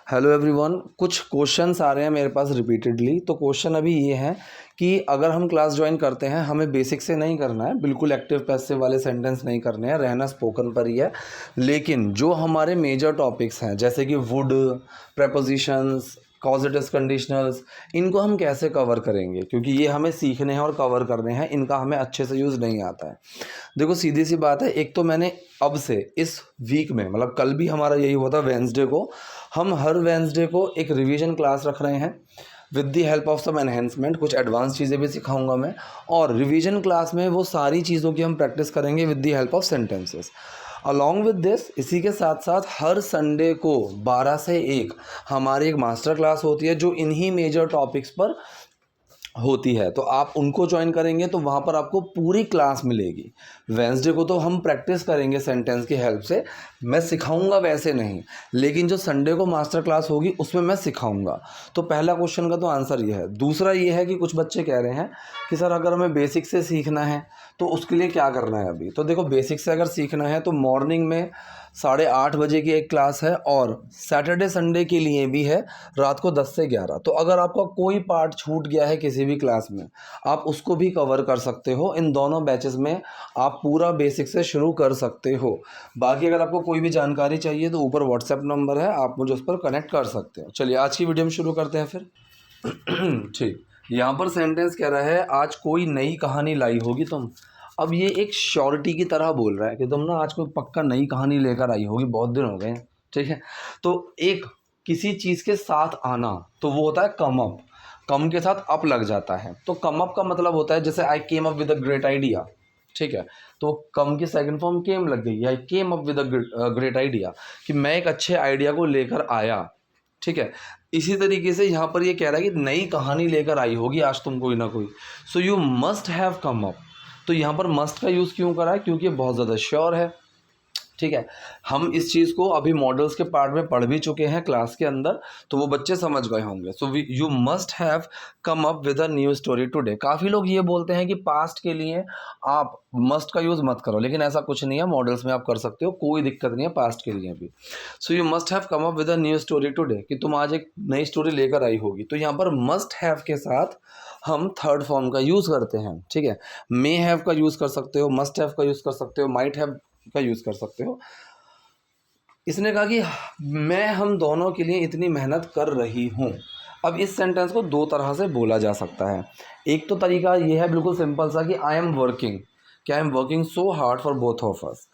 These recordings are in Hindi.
Hello everyone. कुछ क्वेश्चंस आ रहे हैं मेरे पास रिपीटेडली। तो क्वेश्चन अभी ये है कि अगर हम क्लास ज्वाइन करते हैं, हमें बेसिक से नहीं करना है, बिल्कुल एक्टिव पैसिव वाले सेंटेंस नहीं करने हैं, रहना स्पोकन पर ही है। लेकिन जो हमारे मेजर टॉपिक्स हैं जैसे कि वुड, प्रेपोजिशंस, कॉजेटिव कंडीशनल्स, इनको हम कैसे कवर करेंगे, क्योंकि ये हमें सीखने हैं और कवर करने हैं, इनका हमें अच्छे से यूज़ नहीं आता है। देखो सीधी सी बात है, एक तो मैंने अब से इस वीक में, मतलब कल भी हमारा यही हुआ था वेंसडे को, हम हर वेंसडे को एक रिवीजन क्लास रख रहे हैं with the help of some enhancement. कुछ एडवांस चीज़ें भी सिखाऊंगा मैं, और रिवीजन क्लास में वो सारी चीज़ों की हम प्रैक्टिस करेंगे with the help of sentences. Along with this, इसी के साथ साथ हर संडे को 12 से 1 हमारी एक मास्टर क्लास होती है जो इन्हीं मेजर टॉपिक्स पर होती है। तो आप उनको ज्वाइन करेंगे तो वहाँ पर आपको पूरी क्लास मिलेगी। वेंसडे को तो हम प्रैक्टिस करेंगे सेंटेंस की हेल्प से, मैं सिखाऊंगा वैसे नहीं, लेकिन जो संडे को मास्टर क्लास होगी उसमें मैं सिखाऊंगा। तो पहला क्वेश्चन का तो आंसर ये है। दूसरा ये है कि कुछ बच्चे कह रहे हैं कि सर अगर हमें बेसिक से सीखना है तो उसके लिए क्या करना है अभी। तो देखो, बेसिक से अगर सीखना है तो मॉर्निंग में 8:30 बजे की एक क्लास है, और सैटरडे संडे के लिए भी है रात को 10 से 11। तो अगर आपका कोई पार्ट छूट गया है किसी भी क्लास में, आप उसको भी कवर कर सकते हो। इन दोनों बैचेस में आप पूरा बेसिक से शुरू कर सकते हो। बाकी अगर आपको कोई भी जानकारी चाहिए तो ऊपर व्हाट्सएप नंबर है, आप मुझे उस पर कनेक्ट कर सकते हो। चलिए आज की वीडियो में शुरू करते हैं फिर। ठीक, यहाँ पर सेंटेंस कह रहा है आज कोई नई कहानी लाई होगी तुम। अब ये एक श्योरिटी की तरह बोल रहा है कि तुम ना आज कोई पक्का नई कहानी लेकर आई होगी, बहुत दिन हो गए हैं। ठीक है, तो एक किसी चीज़ के साथ आना तो वो होता है कम अप। कम के साथ अप लग जाता है, तो कम अप का मतलब होता है जैसे I came up with a great idea. ठीक है, तो कम की सेकंड फॉर्म केम लग गई, I came up with a great idea, कि मैं एक अच्छे आइडिया को लेकर आया। ठीक है, इसी तरीके से यहाँ पर ये कह रहा है कि नई कहानी लेकर आई होगी आज तुम कोई ना कोई, so you must have come up. तो यहाँ पर मस्ट का यूज़ क्यों करा है, क्योंकि ये बहुत ज़्यादा श्योर है। ठीक है, हम इस चीज़ को अभी मॉडल्स के पार्ट में पढ़ भी चुके हैं क्लास के अंदर, तो वो बच्चे समझ गए होंगे। So you must have come up with a new story today. काफ़ी लोग ये बोलते हैं कि पास्ट के लिए आप मस्ट का यूज़ मत करो, लेकिन ऐसा कुछ नहीं है, मॉडल्स में आप कर सकते हो, कोई दिक्कत नहीं है पास्ट के लिए भी। So you must have come up with a new story today, कि तुम आज एक नई स्टोरी लेकर आई होगी। तो यहाँ पर मस्ट हैव के साथ हम थर्ड फॉर्म का यूज़ करते हैं। ठीक है, मे हैव का यूज़ कर सकते हो, मस्ट हैव का यूज़ कर सकते हो, माइट हैव का यूज़ कर सकते हो। इसने कहा कि मैं हम दोनों के लिए इतनी मेहनत कर रही हूँ। अब इस सेंटेंस को दो तरह से बोला जा सकता है। एक तो तरीका ये है बिल्कुल सिंपल सा, कि आई एम वर्किंग, कि I am working so hard for both of us.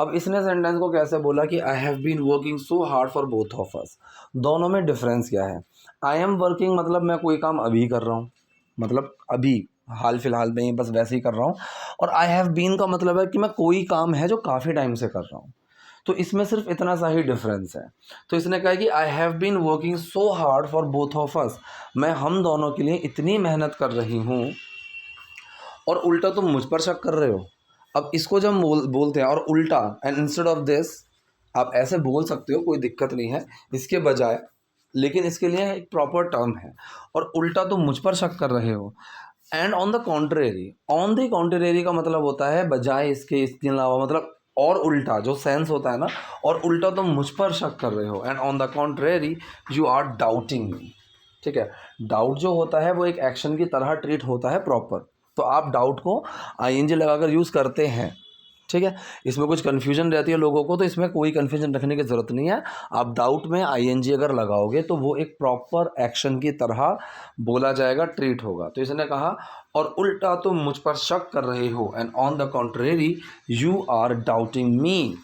अब इसने सेंटेंस को कैसे बोला कि I have been working so hard for both of us. दोनों में डिफरेंस क्या है। आई एम वर्किंग मतलब मैं कोई काम अभी कर रहा हूँ, मतलब अभी हाल फिलहाल में ही बस वैसे ही कर रहा हूँ। और आई हैव बीन का मतलब है कि मैं कोई काम है जो काफ़ी टाइम से कर रहा हूँ। तो इसमें सिर्फ इतना सा ही डिफरेंस है। तो इसने कहा कि I have been working so hard for both of us, मैं हम दोनों के लिए इतनी मेहनत कर रही हूँ, और उल्टा तुम मुझ पर शक कर रहे हो। अब इसको जब बोलते हैं और उल्टा, एंड इंस्टेड ऑफ दिस, आप ऐसे बोल सकते हो, कोई दिक्कत नहीं है इसके बजाय, लेकिन इसके लिए एक प्रॉपर टर्म है। और उल्टा तुम मुझ पर शक कर रहे हो। And on the contrary, on the contrary का मतलब होता है बजाय इसके, इसके अलावा, मतलब और उल्टा जो सेंस होता है ना, और उल्टा तुम मुझ पर शक कर रहे हो। And on the contrary you are doubting me. ठीक है, डाउट जो होता है वो एक एक्शन की तरह ट्रीट होता है प्रॉपर। तो आप डाउट को आईएनजी लगाकर यूज़ करते हैं। ठीक है, इसमें कुछ कन्फ्यूजन रहती है लोगों को, तो इसमें कोई कन्फ्यूजन रखने की ज़रूरत नहीं है। आप डाउट में आईएनजी अगर लगाओगे तो वो एक प्रॉपर एक्शन की तरह बोला जाएगा, ट्रीट होगा। तो इसने कहा और उल्टा तुम मुझ पर शक कर रहे हो, and on the contrary you are doubting me.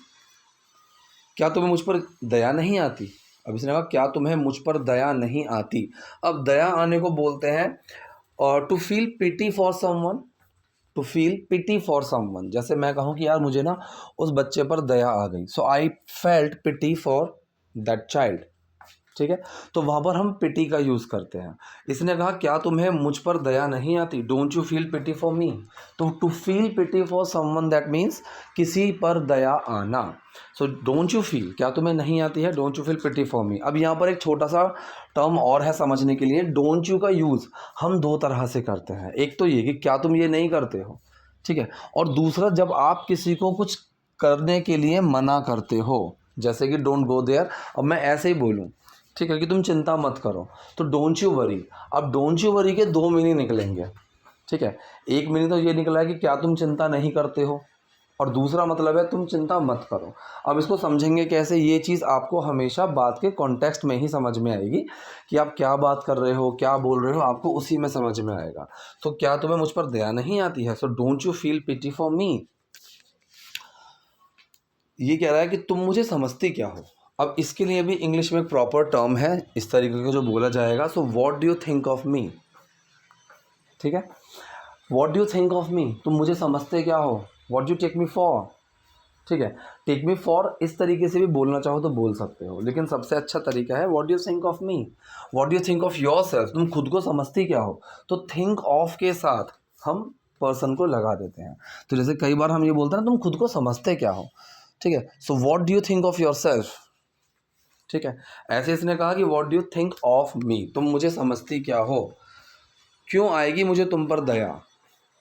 क्या तुम्हें मुझ पर दया नहीं आती। अब इसने कहा क्या तुम्हें मुझ पर दया नहीं आती। अब दया आने को बोलते हैं to feel pity for someone, to feel pity for someone. जैसे मैं कहूँ कि यार मुझे ना उस बच्चे पर दया आ गई, so I felt pity for that child. ठीक है, तो वहाँ पर हम पिटी का यूज़ करते हैं। इसने कहा क्या तुम्हें मुझ पर दया नहीं आती, don't you feel pity for me. तो to feel pity for someone that means किसी पर दया आना। सो डोंट यू फील, क्या तुम्हें नहीं आती है, don't you feel pity for me. अब यहाँ पर एक छोटा सा टर्म और है समझने के लिए। डोंट यू का यूज़ हम दो तरह से करते हैं। एक तो ये कि क्या तुम ये नहीं करते हो, ठीक है, और दूसरा जब आप किसी को कुछ करने के लिए मना करते हो, जैसे कि डोंट गो देयर। अब मैं ऐसे ही बोलूँ ठीक है, कि तुम चिंता मत करो, तो डोंट यू वरी। अब डोंट यू वरी के दो मीनिंग निकलेंगे, ठीक है। एक मीनिंग तो ये निकला है कि क्या तुम चिंता नहीं करते हो, और दूसरा मतलब है तुम चिंता मत करो। अब इसको समझेंगे कैसे, ये चीज़ आपको हमेशा बात के कॉन्टेक्स्ट में ही समझ में आएगी कि आप क्या बात कर रहे हो, क्या बोल रहे हो, आपको उसी में समझ में आएगा। तो क्या तुम्हें मुझ पर दया नहीं आती है, so don't you feel pity for me. ये कह रहा है कि तुम मुझे समझती क्या हो। अब इसके लिए भी इंग्लिश में एक प्रॉपर टर्म है इस तरीके का जो बोला जाएगा, so what do you think of me, ठीक है। What do you think of me, तुम मुझे समझते क्या हो। What do you take me for, ठीक है। टेक मी फॉर इस तरीके से भी बोलना चाहो तो बोल सकते हो, लेकिन सबसे अच्छा तरीका है what do you think of me, what do you think of your self, तुम खुद को समझती क्या हो। तो थिंक ऑफ के साथ हम पर्सन को लगा देते हैं। तो जैसे कई बार हम ये बोलते हैं ना, तुम खुद को समझते क्या हो, ठीक है। सो what do you think of your self, ठीक है। ऐसे इसने कहा कि what do you think of me, तुम मुझे समझती क्या हो। क्यों आएगी मुझे तुम पर दया,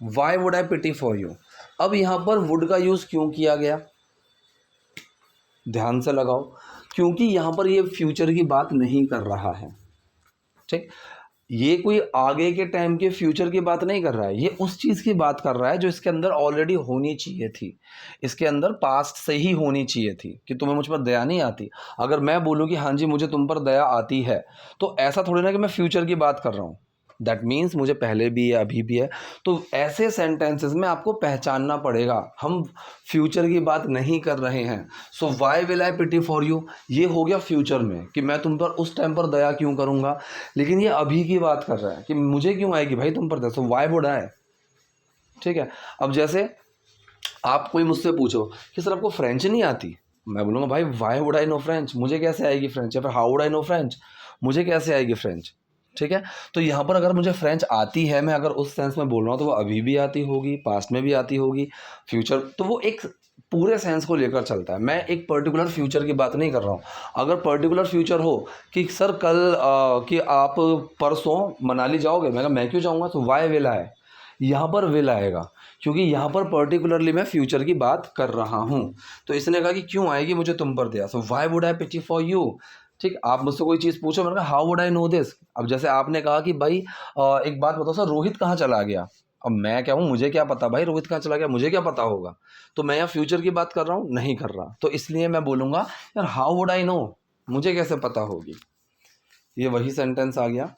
why would I pity for you. अब यहाँ पर वुड का यूज़ क्यों किया गया, ध्यान से लगाओ, क्योंकि यहाँ पर ये फ्यूचर की बात नहीं कर रहा है, ठीक। ये कोई आगे के टाइम के फ्यूचर की बात नहीं कर रहा है, ये उस चीज़ की बात कर रहा है जो इसके अंदर ऑलरेडी होनी चाहिए थी, इसके अंदर पास्ट से ही होनी चाहिए थी कि तुम्हें मुझ पर दया नहीं आती। अगर मैं बोलूँ कि हाँ जी मुझे तुम पर दया आती है, तो ऐसा थोड़ी ना कि मैं फ्यूचर की बात कर रहा हूँ, दैट मीन्स मुझे पहले भी है अभी भी है। तो ऐसे सेंटेंसेस में आपको पहचानना पड़ेगा हम फ्यूचर की बात नहीं कर रहे हैं। So why will I pity for you, ये हो गया फ्यूचर में कि मैं तुम पर उस टाइम पर दया क्यों करूँगा, लेकिन ये अभी की बात कर रहा है कि मुझे क्यों आएगी भाई तुम पर दया, सो वाई वुड आई, ठीक है। अब जैसे आप कोई मुझसे पूछो कि सर आपको फ्रेंच नहीं आती, मैं बोलूँगा भाई Y would I know French, मुझे कैसे आएगी फ्रेंच, या फिर how would I know French, मुझे कैसे आएगी फ्रेंच, ठीक है। तो यहाँ पर अगर मुझे फ्रेंच आती है, मैं अगर उस सेंस में बोल रहा हूँ तो वो अभी भी आती होगी, पास्ट में भी आती होगी, फ्यूचर, तो वो एक पूरे सेंस को लेकर चलता है। मैं एक पर्टिकुलर फ्यूचर की बात नहीं कर रहा हूँ। अगर पर्टिकुलर फ्यूचर हो कि सर कल कि आप परसों मनाली जाओगे, मैं क्यों जाऊँगा, तो वाई विल आई, यहाँ पर विल आएगा क्योंकि यहाँ पर पर्टिकुलरली मैं फ्यूचर की बात कर रहा हूँ। तो इसने कहा कि क्यों आएगी मुझे तुम पर दया, so why would I pity for you, ठीक। आप मुझसे कोई चीज़ पूछो, मैंने कहा how would I know this. अब जैसे आपने कहा कि भाई एक बात बताओ सर रोहित कहाँ चला गया, अब मैं क्या हूँ, मुझे क्या पता भाई रोहित कहाँ चला गया, मुझे क्या पता होगा। तो मैं यहाँ फ्यूचर की बात कर रहा हूँ, नहीं कर रहा, तो इसलिए मैं बोलूँगा यार हाउ वुड आई नो, मुझे कैसे पता होगी। ये वही सेंटेंस आ गया,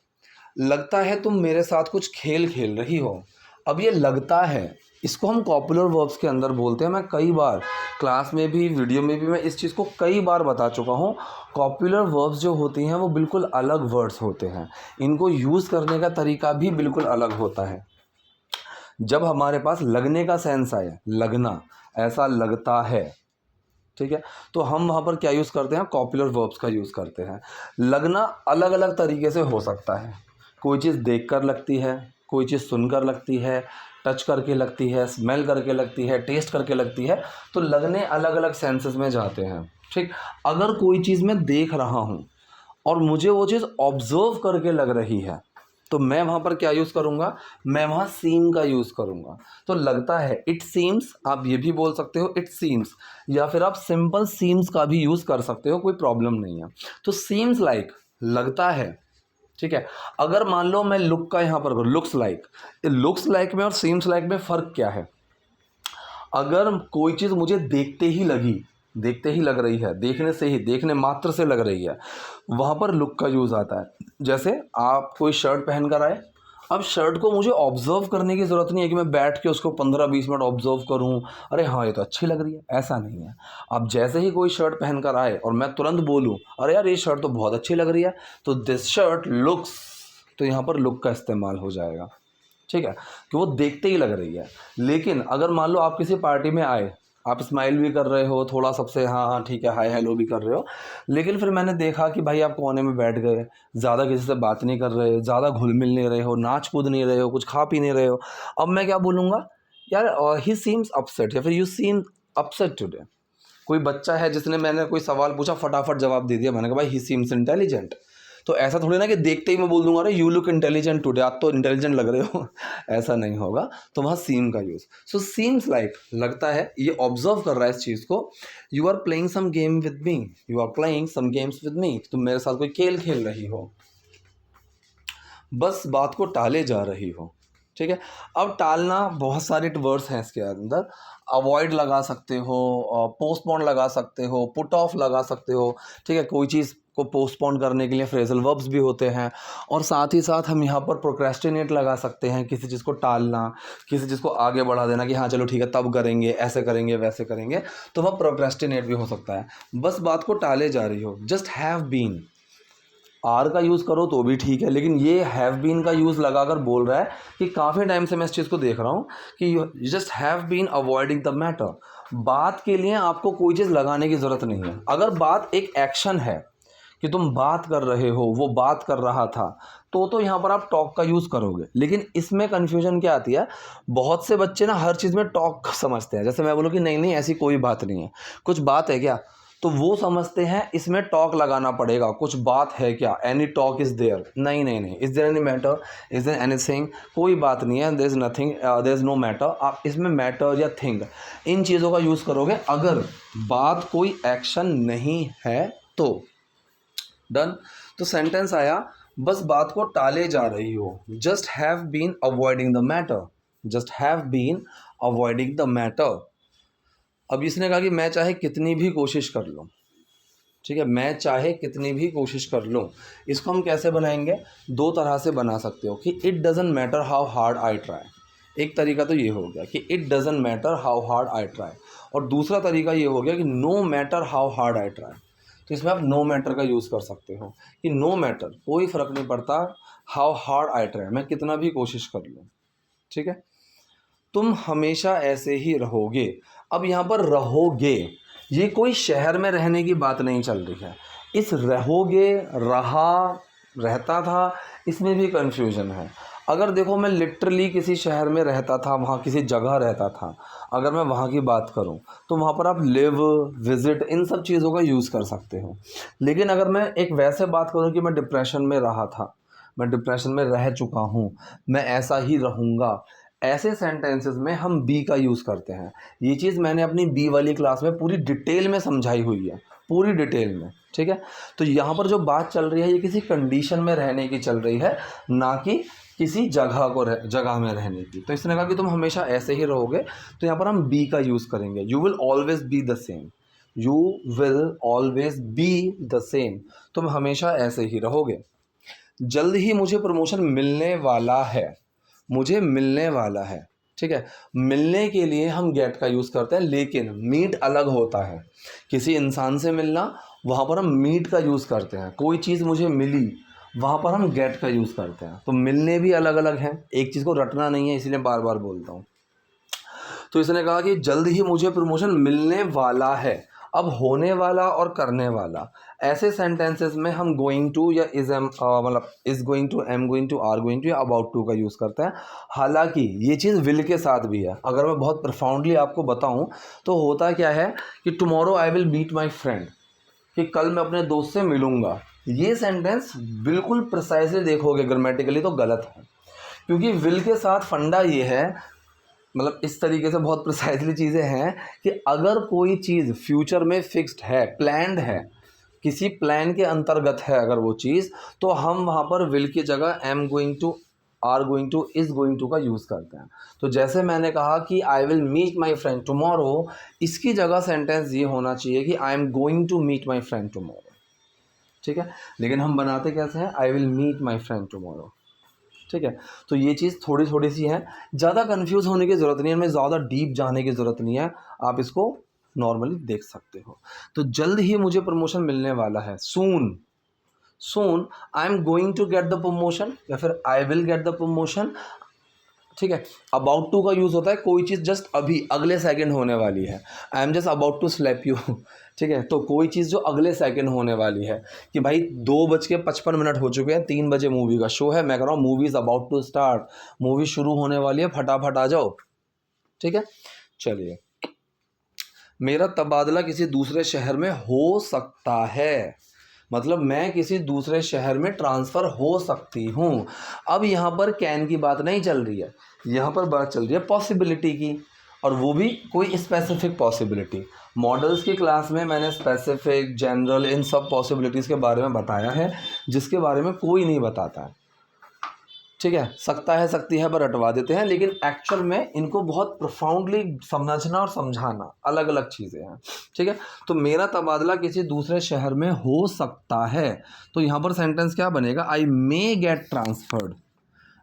लगता है तुम मेरे साथ कुछ खेल खेल रही हो। अब ये लगता है, इसको हम कॉपुलर वर्ब्स के अंदर बोलते हैं। मैं कई बार क्लास में भी, वीडियो में भी मैं इस चीज़ को कई बार बता चुका हूँ। कॉपुलर वर्ब्स जो होती हैं वो बिल्कुल अलग वर्ड्स होते हैं, इनको यूज़ करने का तरीका भी बिल्कुल अलग होता है। जब हमारे पास लगने का सेंस आए, लगना, ऐसा लगता है, ठीक है, तो हम वहाँ पर क्या यूज़ करते हैं, कॉपुलर वर्ब्स का यूज़ करते हैं। लगना अलग अलग तरीके से हो सकता है, कोई चीज़ देखकर लगती है, कोई चीज़ सुनकर लगती है, टच करके लगती है, स्मेल करके लगती है, टेस्ट करके लगती है, तो लगने अलग अलग सेंसेस में जाते हैं, ठीक। अगर कोई चीज़ मैं देख रहा हूँ और मुझे वो चीज़ ऑब्जर्व करके लग रही है, तो मैं वहाँ पर क्या यूज़ करूँगा, मैं वहाँ सीम का यूज़ करूँगा। तो लगता है इट सीम्स, आप ये भी बोल सकते हो इट सीम्स, या फिर आप सिंपल सीम्स का भी यूज़ कर सकते हो, कोई प्रॉब्लम नहीं है। तो सीम्स लाइक लगता है, ठीक है। अगर मान लो मैं लुक का यहाँ पर करूँ, लुक्स लाइक में और सीम्स लाइक में फ़र्क क्या है। अगर कोई चीज़ मुझे देखते ही लग रही है, देखने से ही, देखने मात्र से लग रही है, वहाँ पर लुक का यूज़ आता है। जैसे आप कोई शर्ट पहन कर आए, अब शर्ट को मुझे ऑब्जर्व करने की ज़रूरत नहीं है कि मैं बैठ के उसको 15-20 मिनट ऑब्जर्व करूँ, अरे हाँ ये तो अच्छी लग रही है, ऐसा नहीं है। अब जैसे ही कोई शर्ट पहन कर आए और मैं तुरंत बोलूँ अरे यार ये शर्ट तो बहुत अच्छी लग रही है, तो दिस शर्ट लुक्स, तो यहाँ पर लुक का इस्तेमाल हो जाएगा, ठीक है, कि वो देखते ही लग रही है। लेकिन अगर मान लो आप किसी पार्टी में आए, आप स्माइल भी कर रहे हो थोड़ा सबसे, हाँ हाँ ठीक है, हाय हेलो भी कर रहे हो, लेकिन फिर मैंने देखा कि भाई आप कोने में बैठ गए, ज़्यादा किसी से बात नहीं कर रहे, ज़्यादा घुल मिल नहीं रहे हो, नाच कूद नहीं रहे हो, कुछ खा पी नहीं रहे हो, अब मैं क्या बोलूँगा, यार ही सीम्स अपसेट, या फिर यू सीम अपसेट टुडे। कोई बच्चा है जिसने, मैंने कोई सवाल पूछा, फटाफट जवाब दे दिया, मैंने कहा भाई ही सीम्स इंटेलिजेंट, तो ऐसा थोड़ी ना कि देखते ही मैं बोल दूंगा अरे यू लुक इंटेलिजेंट टुडे, आप तो इंटेलिजेंट लग रहे हो ऐसा नहीं होगा। तो वहाँ सीम का यूज़, सो सीम्स लाइक लगता है, ये ऑब्जर्व कर रहा है इस चीज़ को, you are playing some game with me, you are playing some games with me, तुम मेरे साथ कोई खेल खेल रही हो, बस बात को टाले जा रही हो। ठीक है, अब टालना बहुत सारे वर्ड्स हैं इसके अंदर, अवॉइड लगा सकते हो, पोस्टपोन लगा सकते हो, पुट ऑफ लगा सकते हो। ठीक है, कोई चीज़ को पोस्टपोन करने के लिए फ्रेजल वर्ब्स भी होते हैं, और साथ ही साथ हम यहाँ पर प्रोक्रेस्टिनेट लगा सकते हैं, किसी चीज़ को टालना, किसी चीज़ को आगे बढ़ा देना कि हाँ चलो ठीक है तब करेंगे, ऐसे करेंगे वैसे करेंगे, तो वह प्रोक्रेस्टिनेट भी हो सकता है। बस बात को टाले जा रही हो, जस्ट हैव बीन, आर का यूज़ करो तो भी ठीक है, लेकिन ये हैव बीन का यूज़ लगाकर बोल रहा है कि काफ़ी टाइम से मैं इस चीज़ को देख रहा हूँ कि you just have been avoiding the matter. बात के लिए आपको कोई चीज़ लगाने की ज़रूरत नहीं है। अगर बात एक एक्शन है कि तुम बात कर रहे हो, वो बात कर रहा था, तो यहाँ पर आप टॉक का यूज़ करोगे। लेकिन इसमें कन्फ्यूजन क्या आती है, बहुत से बच्चे ना हर चीज़ में टॉक समझते हैं। जैसे मैं बोलूँ कि नहीं नहीं ऐसी कोई बात नहीं है, कुछ बात है क्या, तो वो समझते हैं इसमें टॉक लगाना पड़ेगा, कुछ बात है क्या, एनी टॉक इज़ देयर, नहीं नहीं नहीं, is there any matter, is there anything, कोई बात नहीं है, there is nothing, there is no matter. आप इसमें मैटर या थिंग इन चीज़ों का यूज़ करोगे अगर बात कोई एक्शन नहीं है तो। डन। तो सेंटेंस आया, बस बात को टाले जा रही हो, just have been avoiding the matter, just have been avoiding the matter. अब इसने कहा कि मैं चाहे कितनी भी कोशिश कर लूँ, ठीक है, मैं चाहे कितनी भी कोशिश कर लूँ। इसको हम कैसे बनाएंगे, दो तरह से बना सकते हो कि it doesn't matter how hard I try. एक तरीका तो ये हो गया कि it doesn't matter how hard I try, और दूसरा तरीका ये हो गया कि no matter how hard I try. तो इसमें आप नो मैटर का यूज़ कर सकते हो कि नो मैटर, कोई फ़र्क नहीं पड़ता, हाउ हार्ड आई ट्राई, मैं कितना भी कोशिश कर लूँ। ठीक है, तुम हमेशा ऐसे ही रहोगे। अब यहाँ पर रहोगे, ये कोई शहर में रहने की बात नहीं चल रही है। इस रहोगे, रहा, रहता था, इसमें भी कन्फ्यूजन है। अगर देखो मैं लिटरली किसी शहर में रहता था, वहाँ किसी जगह रहता था, अगर मैं वहाँ की बात करूँ तो वहाँ पर आप लिव, विज़िट, इन सब चीज़ों का यूज़ कर सकते हो। लेकिन अगर मैं एक वैसे बात करूँ कि मैं डिप्रेशन में रहा था, मैं डिप्रेशन में रह चुका हूँ, मैं ऐसा ही रहूँगा, ऐसे सेंटेंसेस में हम बी का यूज़ करते हैं। ये चीज़ मैंने अपनी बी वाली क्लास में पूरी डिटेल में समझाई हुई है, पूरी डिटेल में। ठीक है, तो यहाँ पर जो बात चल रही है ये किसी कंडीशन में रहने की चल रही है, ना कि किसी जगह में रहने की। तो इसने कहा कि तुम हमेशा ऐसे ही रहोगे, तो यहाँ पर हम बी का यूज़ करेंगे, you will always be the same, you will always be the same, तुम हमेशा ऐसे ही रहोगे। जल्द ही मुझे प्रमोशन मिलने वाला है, मुझे मिलने वाला है। ठीक है, मिलने के लिए हम गेट का यूज़ करते हैं, लेकिन मीट अलग होता है। किसी इंसान से मिलना, वहाँ पर हम मीट का यूज़ करते हैं। कोई चीज़ मुझे मिली, वहाँ पर हम गेट का यूज़ करते हैं। तो मिलने भी अलग अलग हैं, एक चीज़ को रटना नहीं है, इसलिए बार बार बोलता हूँ। तो इसने कहा कि जल्द ही मुझे प्रमोशन मिलने वाला है। अब होने वाला और करने वाला, ऐसे सेंटेंसेस में हम गोइंग टू या इज एम मतलब is going to, am going to, are going to या अबाउट टू का यूज़ करते हैं। हालांकि ये चीज़ विल के साथ भी है। अगर मैं बहुत प्रोफाउंडली आपको बताऊं तो होता क्या है कि tomorrow I will meet my friend, कि कल मैं अपने दोस्त से मिलूंगा, ये सेंटेंस बिल्कुल प्रिसाइजली देखोगे ग्रामेटिकली तो गलत है, क्योंकि विल के साथ फंडा ये है, मतलब इस तरीके से बहुत प्रिसाइजली चीज़ें हैं कि अगर कोई चीज़ फ्यूचर में फिक्स्ड है, प्लान्ड है, किसी प्लान के अंतर्गत है अगर वो चीज़, तो हम वहाँ पर विल की जगह am going to, are going to, is going to का यूज़ करते हैं। तो जैसे मैंने कहा कि I will meet my friend tomorrow, इसकी जगह सेंटेंस ये होना चाहिए कि I am going to meet my friend tomorrow. ठीक है, लेकिन हम बनाते कैसे हैं, I will meet my friend tomorrow. ठीक है, तो ये चीज़ थोड़ी थोड़ी सी है, ज़्यादा कंफ्यूज होने की ज़रूरत नहीं है, हमें ज़्यादा डीप जाने की ज़रूरत नहीं है, आप इसको नॉर्मली देख सकते हो। तो जल्द ही मुझे प्रमोशन मिलने वाला है, soon, soon I am going to get the promotion, या फिर I will get the promotion. ठीक है, अबाउट टू का यूज़ होता है कोई चीज़ जस्ट अभी अगले सेकंड होने वाली है, I am just about to slap you. ठीक है, तो कोई चीज़ जो अगले सेकंड होने वाली है, कि भाई 2:55 हो चुके हैं, 3 बजे मूवी का शो है, मैं कह रहा हूँ movie is about to start, movie शुरू होने वाली है, फटाफट आ जाओ। ठीक है, चलिए, मेरा तबादला किसी दूसरे शहर में हो सकता है, मतलब मैं किसी दूसरे शहर में ट्रांसफ़र हो सकती हूँ। अब यहाँ पर कैन की बात नहीं चल रही है, यहाँ पर बात चल रही है पॉसिबिलिटी की, और वो भी कोई स्पेसिफिक पॉसिबिलिटी। मॉडल्स की क्लास में मैंने स्पेसिफिक, जनरल, इन सब पॉसिबिलिटीज़ के बारे में बताया है, जिसके बारे में कोई नहीं बताता है। ठीक है, सकता है, सकती है पर रटवा देते हैं, लेकिन एक्चुअल में इनको बहुत प्रोफाउंडली समझना और समझाना अलग अलग चीज़ें हैं। ठीक है, तो मेरा तबादला किसी दूसरे शहर में हो सकता है, तो यहाँ पर सेंटेंस क्या बनेगा, I may get transferred,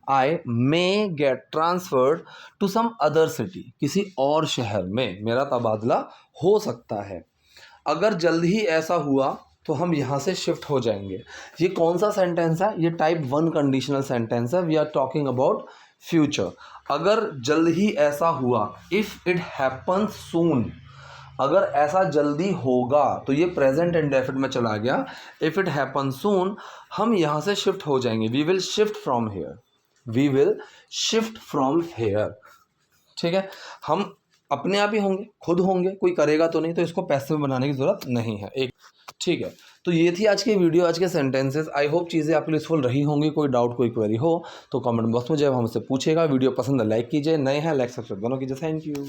I may get transferred to some other city, किसी और शहर में मेरा तबादला हो सकता है। अगर जल्द ही ऐसा हुआ तो हम यहाँ से शिफ्ट हो जाएंगे। ये कौन सा सेंटेंस है, ये टाइप 1 कंडीशनल सेंटेंस है। We are talking about future. अगर जल्द ही ऐसा हुआ, इफ़ इट हैपन्स सून, अगर ऐसा जल्दी होगा, तो ये प्रेजेंट इंडेफिनिट में चला गया। इफ़ इट हैपन्स सून, हम यहाँ से शिफ्ट हो जाएंगे। We will shift from here, we will shift from here. ठीक है, हम अपने आप ही होंगे, खुद होंगे, कोई करेगा तो नहीं, तो इसको पैसे में बनाने की ज़रूरत नहीं है। एक ठीक है, तो ये थी आज की वीडियो, आज के सेंटेंसेस। आई होप चीज़ें आपके लिए यूजफुल रही होंगी। कोई डाउट, कोई क्वेरी हो तो कमेंट बॉक्स में जब हमसे पूछेगा। वीडियो पसंद है लाइक कीजिए, नए हैं लाइक सब्सक्राइब दोनों कीजिए। Thank you.